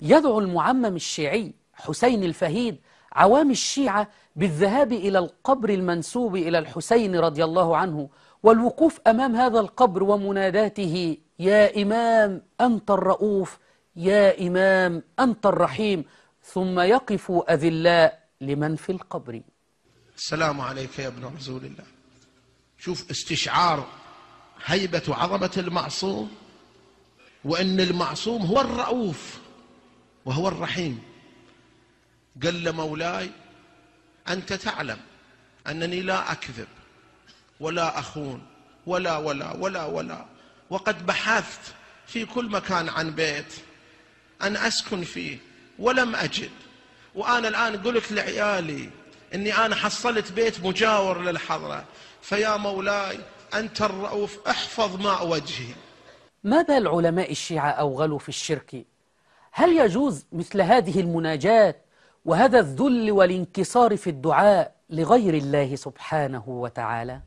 يدعو المعمم الشيعي حسين الفهيد عوام الشيعة بالذهاب إلى القبر المنسوب إلى الحسين رضي الله عنه والوقوف أمام هذا القبر ومناداته: يا إمام أنت الرؤوف، يا إمام أنت الرحيم، ثم يقفوا أذلاء لمن في القبر. السلام عليك يا ابن رسول الله. شوف استشعار هيبة وعظمة المعصوم، وأن المعصوم هو الرؤوف وهو الرحيم. قال له: مولاي أنت تعلم أنني لا أكذب ولا أخون ولا ولا ولا ولا، وقد بحثت في كل مكان عن بيت أن أسكن فيه ولم أجد، وأنا الآن قلت لعيالي أني أنا حصلت بيت مجاور للحضرة، فيا مولاي أنت الرؤوف احفظ ماء وجهي. ما بال علماء الشيعة أوغلوا في الشرك؟ هل يجوز مثل هذه المناجاة وهذا الذل والانكسار في الدعاء لغير الله سبحانه وتعالى؟